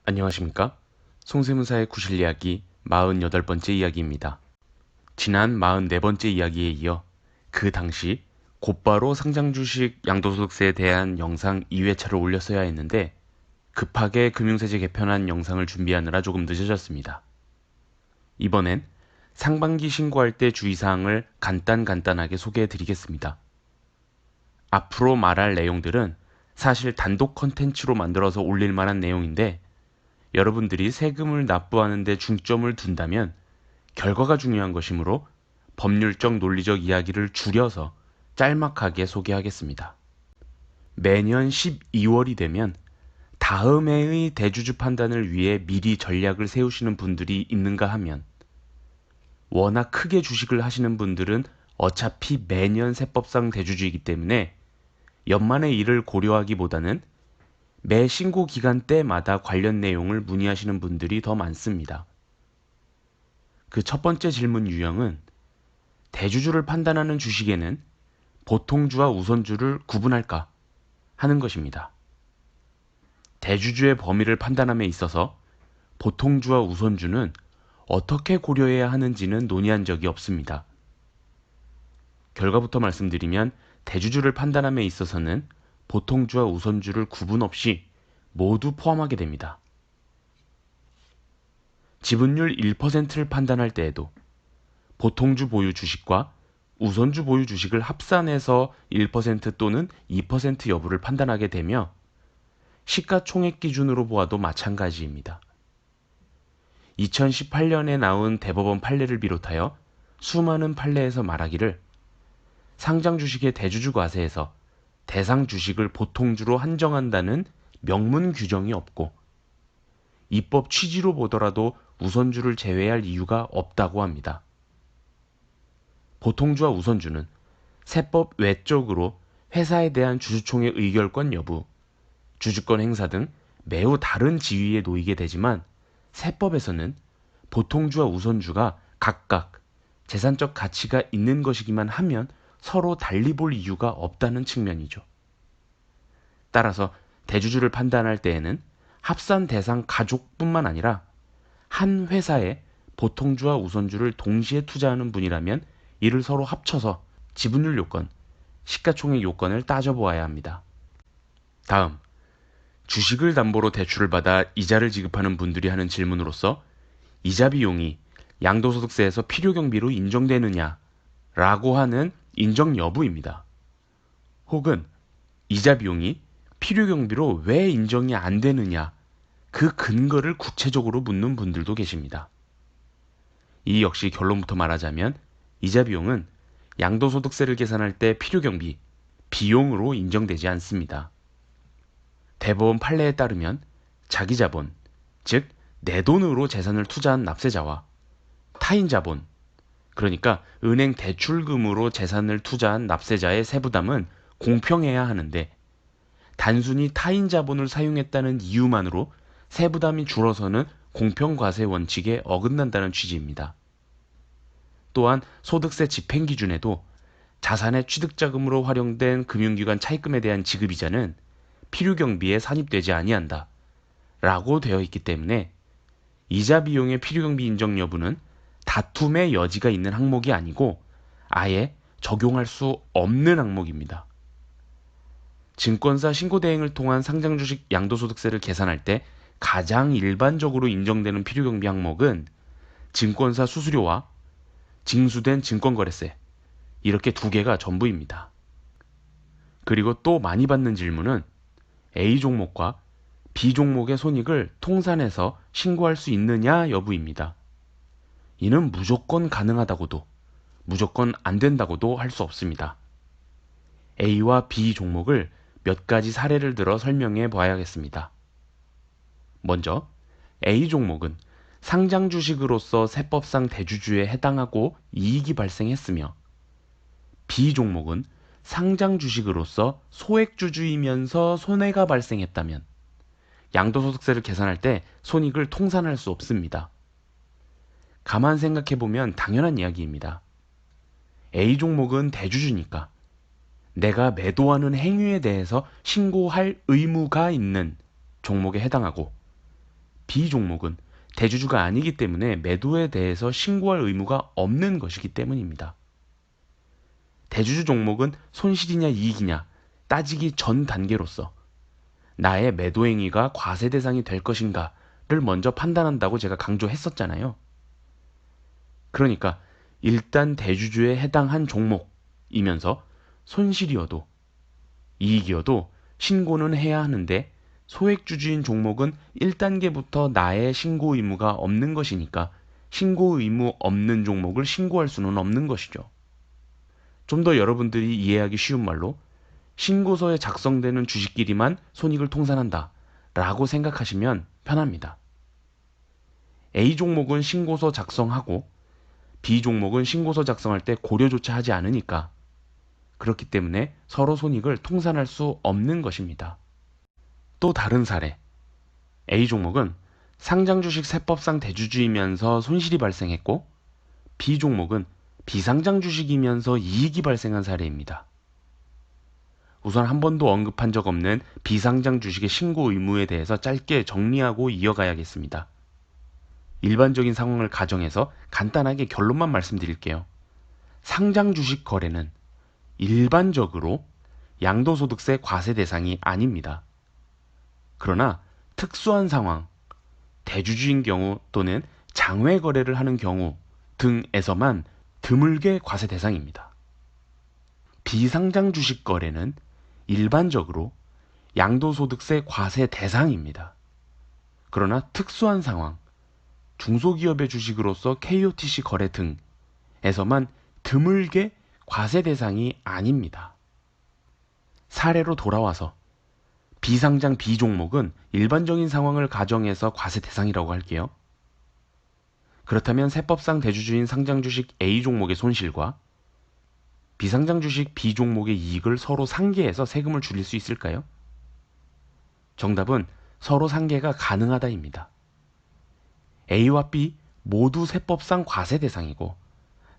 안녕하십니까? 송세무사의 구실 이야기 48번째 이야기입니다. 지난 44번째 이야기에 이어 그 당시 곧바로 상장주식 양도소득세에 대한 영상 2회차를 올렸어야 했는데 급하게 금융세제 개편안 영상을 준비하느라 조금 늦어졌습니다. 이번엔 상반기 신고할 때 주의사항을 간단하게 소개해 드리겠습니다. 앞으로 말할 내용들은 사실 단독 컨텐츠로 만들어서 올릴 만한 내용인데 여러분들이 세금을 납부하는 데 중점을 둔다면 결과가 중요한 것이므로 법률적 논리적 이야기를 줄여서 짤막하게 소개하겠습니다. 매년 12월이 되면 다음 해의 대주주 판단을 위해 미리 전략을 세우시는 분들이 있는가 하면 워낙 크게 주식을 하시는 분들은 어차피 매년 세법상 대주주이기 때문에 연말의 일을 고려하기보다는 매 신고 기간 때마다 관련 내용을 문의하시는 분들이 더 많습니다. 그 첫 번째 질문 유형은 대주주를 판단하는 주식에는 보통주와 우선주를 구분할까 하는 것입니다. 대주주의 범위를 판단함에 있어서 보통주와 우선주는 어떻게 고려해야 하는지는 논의한 적이 없습니다. 결과부터 말씀드리면 대주주를 판단함에 있어서는 보통주와 우선주를 구분 없이 모두 포함하게 됩니다. 지분율 1%를 판단할 때에도 보통주 보유 주식과 우선주 보유 주식을 합산해서 1% 또는 2% 여부를 판단하게 되며 시가총액 기준으로 보아도 마찬가지입니다. 2018년에 나온 대법원 판례를 비롯하여 수많은 판례에서 말하기를 상장 주식의 대주주 과세에서 대상 주식을 보통주로 한정한다는 명문 규정이 없고 입법 취지로 보더라도 우선주를 제외할 이유가 없다고 합니다. 보통주와 우선주는 세법 외적으로 회사에 대한 주주총회 의결권 여부, 주주권 행사 등 매우 다른 지위에 놓이게 되지만 세법에서는 보통주와 우선주가 각각 재산적 가치가 있는 것이기만 하면 서로 달리 볼 이유가 없다는 측면이죠. 따라서 대주주를 판단할 때에는 합산 대상 가족뿐만 아니라 한 회사에 보통주와 우선주를 동시에 투자하는 분이라면 이를 서로 합쳐서 지분율 요건, 시가총액 요건을 따져보아야 합니다. 다음, 주식을 담보로 대출을 받아 이자를 지급하는 분들이 하는 질문으로서 이자 비용이 양도소득세에서 필요경비로 인정되느냐 라고 하는 인정 여부입니다. 혹은 이자 비용이 필요경비로 왜 인정이 안 되느냐 그 근거를 구체적으로 묻는 분들도 계십니다. 이 역시 결론부터 말하자면 이자 비용은 양도소득세를 계산할 때 필요경비, 비용으로 인정되지 않습니다. 대법원 판례에 따르면 자기자본, 즉 내 돈으로 재산을 투자한 납세자와 타인 자본, 그러니까 은행 대출금으로 재산을 투자한 납세자의 세부담은 공평해야 하는데 단순히 타인 자본을 사용했다는 이유만으로 세부담이 줄어서는 공평과세 원칙에 어긋난다는 취지입니다. 또한 소득세 집행기준에도 자산의 취득자금으로 활용된 금융기관 차입금에 대한 지급이자는 필요경비에 산입되지 아니한다 라고 되어 있기 때문에 이자 비용의 필요경비 인정 여부는 다툼의 여지가 있는 항목이 아니고 아예 적용할 수 없는 항목입니다. 증권사 신고대행을 통한 상장주식 양도소득세를 계산할 때 가장 일반적으로 인정되는 필요경비 항목은 증권사 수수료와 징수된 증권거래세, 이렇게 두 개가 전부입니다. 그리고 또 많이 받는 질문은 A 종목과 B 종목의 손익을 통산해서 신고할 수 있느냐 여부입니다. 이는 무조건 가능하다고도 무조건 안 된다고도 할 수 없습니다. A와 B 종목을 몇 가지 사례를 들어 설명해 봐야겠습니다. 먼저 A 종목은 상장 주식으로서 세법상 대주주에 해당하고 이익이 발생했으며 B 종목은 상장 주식으로서 소액주주이면서 손해가 발생했다면 양도소득세를 계산할 때 손익을 통산할 수 없습니다. 가만 생각해보면 당연한 이야기입니다. A 종목은 대주주니까 내가 매도하는 행위에 대해서 신고할 의무가 있는 종목에 해당하고 B 종목은 대주주가 아니기 때문에 매도에 대해서 신고할 의무가 없는 것이기 때문입니다. 대주주 종목은 손실이냐 이익이냐 따지기 전 단계로서 나의 매도 행위가 과세 대상이 될 것인가를 먼저 판단한다고 제가 강조했었잖아요. 그러니까 일단 대주주에 해당한 종목이면서 손실이어도 이익이어도 신고는 해야 하는데 소액주주인 종목은 1단계부터 나의 신고 의무가 없는 것이니까 신고 의무 없는 종목을 신고할 수는 없는 것이죠. 좀 더 여러분들이 이해하기 쉬운 말로 신고서에 작성되는 주식끼리만 손익을 통산한다 라고 생각하시면 편합니다. A 종목은 신고서 작성하고 B 종목은 신고서 작성할 때 고려조차 하지 않으니까 그렇기 때문에 서로 손익을 통산할 수 없는 것입니다. 또 다른 사례, A 종목은 상장주식 세법상 대주주이면서 손실이 발생했고 B 종목은 비상장 주식이면서 이익이 발생한 사례입니다. 우선 한 번도 언급한 적 없는 비상장 주식의 신고 의무에 대해서 짧게 정리하고 이어가야겠습니다. 일반적인 상황을 가정해서 간단하게 결론만 말씀드릴게요. 상장 주식 거래는 일반적으로 양도소득세 과세 대상이 아닙니다. 그러나 특수한 상황, 대주주인 경우 또는 장외 거래를 하는 경우 등에서만 드물게 과세 대상입니다. 비상장 주식 거래는 일반적으로 양도소득세 과세 대상입니다. 그러나 특수한 상황, 중소기업의 주식으로서 KOTC 거래 등에서만 드물게 과세 대상이 아닙니다. 사례로 돌아와서 비상장 B 종목은 일반적인 상황을 가정해서 과세 대상이라고 할게요. 그렇다면 세법상 대주주인 상장 주식 A 종목의 손실과 비상장 주식 B 종목의 이익을 서로 상계해서 세금을 줄일 수 있을까요? 정답은 서로 상계가 가능하다입니다. A와 B 모두 세법상 과세 대상이고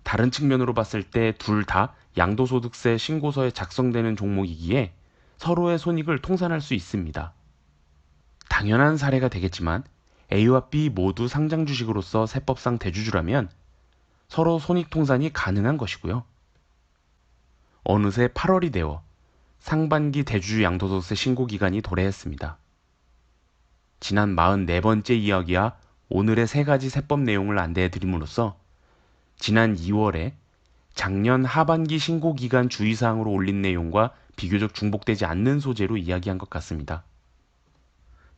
다른 측면으로 봤을 때 둘 다 양도소득세 신고서에 작성되는 종목이기에 서로의 손익을 통산할 수 있습니다. 당연한 사례가 되겠지만 A와 B 모두 상장 주식으로서 세법상 대주주라면 서로 손익 통산이 가능한 것이고요. 어느새 8월이 되어 상반기 대주주 양도소득세 신고 기간이 도래했습니다. 지난 44번째 이야기와 오늘의 3가지 세법 내용을 안내해 드림으로써 지난 2월에 작년 하반기 신고 기간 주의사항으로 올린 내용과 비교적 중복되지 않는 소재로 이야기한 것 같습니다.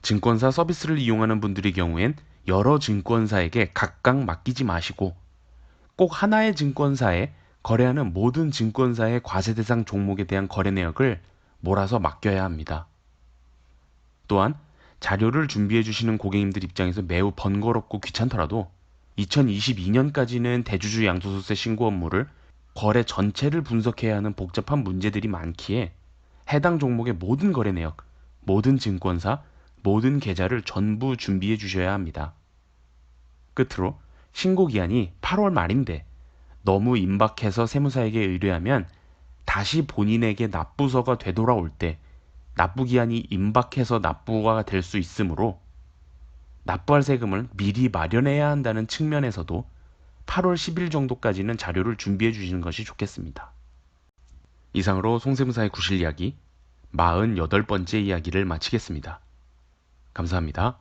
증권사 서비스를 이용하는 분들의 경우엔 여러 증권사에게 각각 맡기지 마시고 꼭 하나의 증권사에 거래하는 모든 증권사의 과세 대상 종목에 대한 거래 내역을 몰아서 맡겨야 합니다. 또한 자료를 준비해 주시는 고객님들 입장에서 매우 번거롭고 귀찮더라도 2022년까지는 대주주 양도소득세 신고 업무를 거래 전체를 분석해야 하는 복잡한 문제들이 많기에 해당 종목의 모든 거래 내역, 모든 증권사, 모든 계좌를 전부 준비해 주셔야 합니다. 끝으로 신고 기한이 8월 말인데 너무 임박해서 세무사에게 의뢰하면 다시 본인에게 납부서가 되돌아올 때 납부 기한이 임박해서 납부가 될 수 있으므로 납부할 세금을 미리 마련해야 한다는 측면에서도 8월 10일 정도까지는 자료를 준비해 주시는 것이 좋겠습니다. 이상으로 송세무사의 구실 이야기 48번째 이야기를 마치겠습니다. 감사합니다.